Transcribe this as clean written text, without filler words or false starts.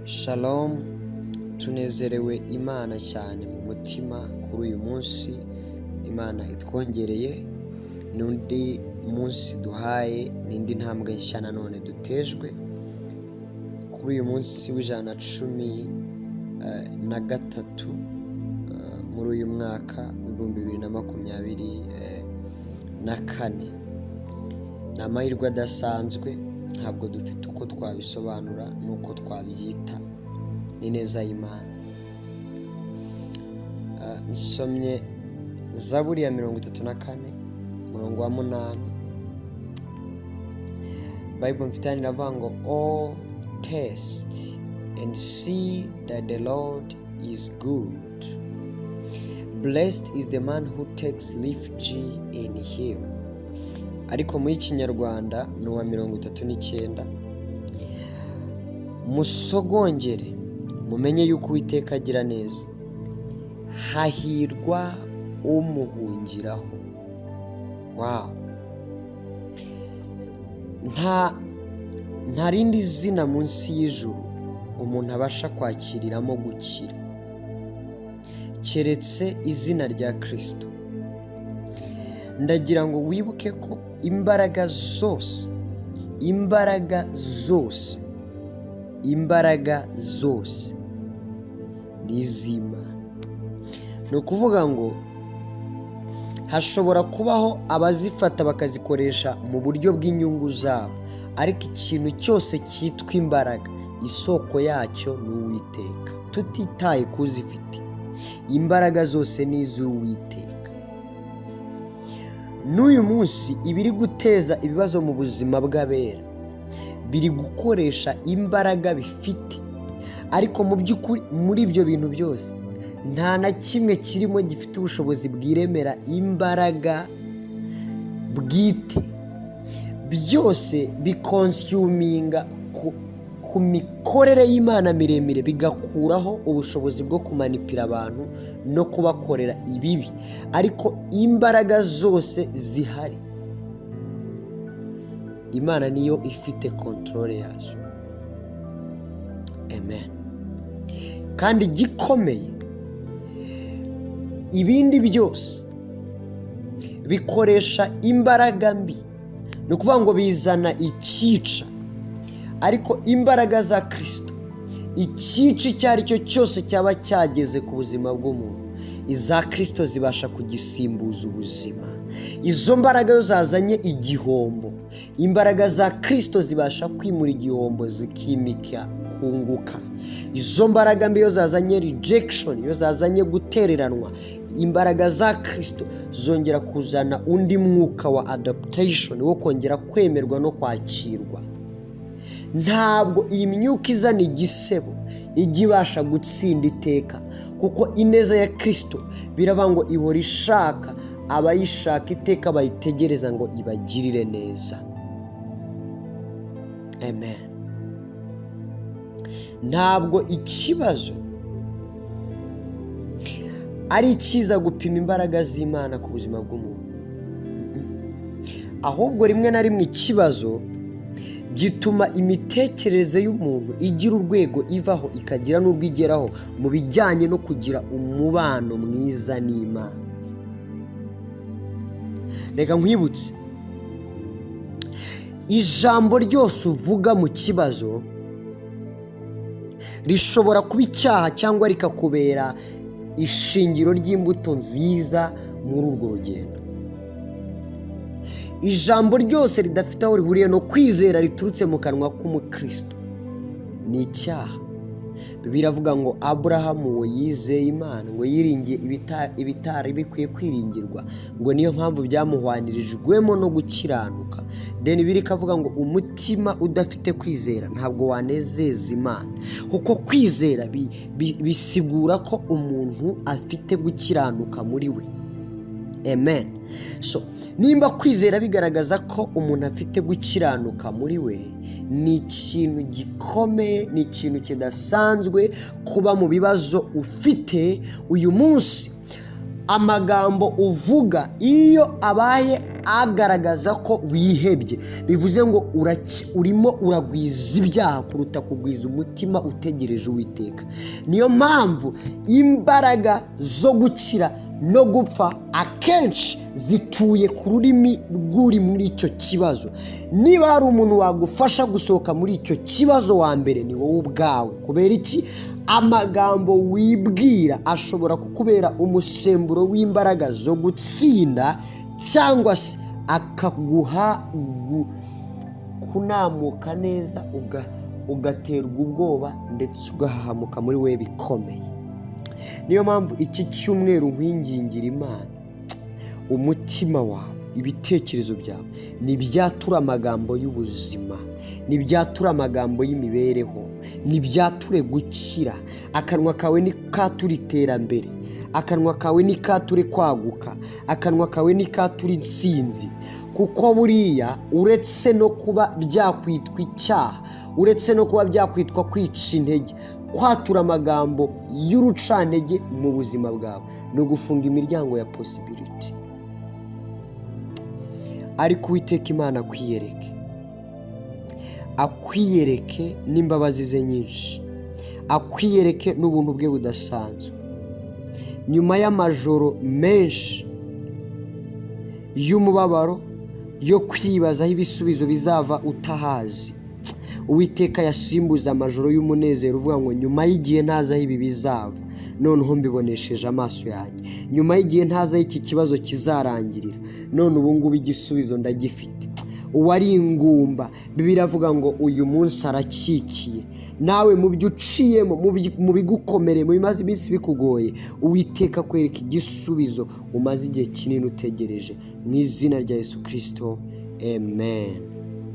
Shalom, tunezerewe Imana cyane mu mutima kuri uyu munsi Imana itwongereye n'undi munsi duhaye n'indi ntambwe nshya nanone dutejwe kuri uyu munsi w'113 muri uyu mwaka w'2024. Ni amahirwe adasanzwe, ntabwo dufite uko twabisobanura n'uko twabyita, ni neza y'Imana. Nsomye Zaburi ya 34 umurongo wa 8. Bible mfitani iravuga ngo all taste and see that the Lord is good. Blessed is the man who takes refuge in him. Ariko muri Kinyarwanda ni uwa 39. Musogongere mumenye yuko Uwiteka agira neza, hahirwa umuhungiraho. Wow! Nta rindi zina munsi y'ijuru umuntu abasha kwakiriramo gukira keretse izina rya Kristo. Ndagira ngo wibuke ko imbaraga zose ni iz'Imana. Ni ukuvuga ngo hashobora kubaho abazifata bakazikoresha mu buryo bw'inyungu zabo, ariko ikintu cyose cyitwa imbaraga isoko yacyo ni Uwiteka, tutitaye kuzifite. Imbaraga zose ni iz'Uwiteka. N'uyu munsi ibiri guteza ibibazo mu buzima bw'abera biri gukoresha imbaraga bifite, ariko mu by'ukuri muri ibyo bintu byose nta na kimwe kirimo gifite ubushobozi bwiremera imbaraga bwite. Byose bikonsuminga ku mikorere y'Imana miremire, bigakuraho ubushobozi bwo kumanipira abantu no kubakorera ibibi, ariko imbaraga zose zihari Imana niyo ifite kontrole yazo. Amen. Kandi gikomeye, ibindi byose bikoresha imbaraga mbi, ni ukuvuga ngo bizana icyica, ariko imbaraga za Kristo, icyica icyo ari cyo cyose cyaba cyageze ku buzima bw'umuntu, iza Kristo zibasha kugisimbuza ubuzima. Izo mbaraga yo zazanye igihombo, imbaraga za Kristo zibasha kwimura igihombo zikimika kunguka. Izo mbaraga mbi yo zazanye rejection, yo zazanye gutereranwa, imbaraga za Kristo zongera kuzana undi mwuka wa adaptation, wo kongera kwemerwa no kwakirwa. Ntabwo iyi myuka izana igisebo ijya ibasha gutsinda iteka, kuko ineza ya Kristo biravuga ngo ihora ishaka abayishaka iteka, bayitegereza ngo ibagirire neza. Amen. Ntabwo ikibazo ari ikiza gupima imbaraga z'Imana ku buzima bw'umuntu, ahubwo rimwe na rimwe ikibazo gituma imitekerereze y'umuntu igira urwego ivaho ikagira n'urwo igeraho mu bijyanye no kugira umubano mwiza n'Imana. Reka nkwibutse, ijambo ryose uvuga mu kibazo rishobora kuba icyaha cyangwa rikakubera ishingiro ry'imbuto nziza muri urwo rugendo. Ijambo ryose ridafite aho rihuriye no kwizera riturutse mu kanwa k'umukristo ni icyaha. Biravuga ngo Aburahamu uwo yizeye Imana, ngo yiringiye ibitari bikwiye kwiringirwa, ngo niyo mpamvu byamuhwanirijwemo no gukiranuka. Bibiri ikavuga ngo umutima udafite kwizera ntabwo wanezeza Imana, kuko kwizera bisigura ko umuntu afite gukiranuka muri we. Amen. So nimba kwizera bigaragaza ko umuntu afite gukiranuka muri we, ni ikintu gikomeye, ni ikintu kidasanzwe kuba mu bibazo ufite uyu munsi. Amagambo uvuga iyo abaye agaragaza ko wihebye. Bivuze ngo urimo uragwiza ibyaha kuruta kugwiza umutima utegereje Uwiteka. Niyo mpamvu imbaraga zo gukira no gupfa akenshi zituye ku rurimi rw'uri muri icyo kibazo. Niba hari umuntu wagufasha gusohoka muri icyo kibazo wa mbere, ni wowe ubwawe. Kubera iki? Amagambo wibwira ashobora kukubera umusemburo w'imbaraga zo gutsinda, cyangwa se akaguha kunamuka neza, ugaterwa ubwoba ndetse ugahahamuka muri we bikomeye. Niyo mpamvu iki cyumweru nkwingingira Imana, umutima wawe, ibitekerezo byawe nibyatura amagambo y'ubuzima, nibyatura amagambo y'imibereho, nibyature gukira. Akanwa kawe nikature iterambere, akanwa kawe nikature kwaguka, akanwa kawe nikature intsinzi. Kuko buriya uretse no kuba byakwitwa icyaha, uretse no kuba byakwitwa kwica intege, kwatura amagambo y'urucantege mu buzima bwawe ni ugufunga imiryango ya possibility. Ariko Uwiteka Imana akwiyereke n'imbabazi ze nyinshi, akwiyereke n'ubuntu bwe budasanzwe. Nyuma y'amajoro menshi y'umubabaro, yo kwibaza aho ibisubizo bizava utahazi, Uwiteka yasimbuza amajoro y'umunezero uvuga ngo nyuma y'igihe ntazi aho ibi bizava, noneho mbibonesheje amaso yanjye. Nyuma y'igihe ntazi aho iki kibazo kizarangirira, none ubu ngubu igisubizo ndagifite. Uwari ingumba, Bibiliya iravuga ngo uyu munsi arakikiye. Nawe mu byo uciyemo, mu bigukomere, mu bimaze iminsi bikugoye, Uwiteka kwereka igisubizo umaze igihe kinini utegereje. Mu izina rya Yesu Kristo, amen.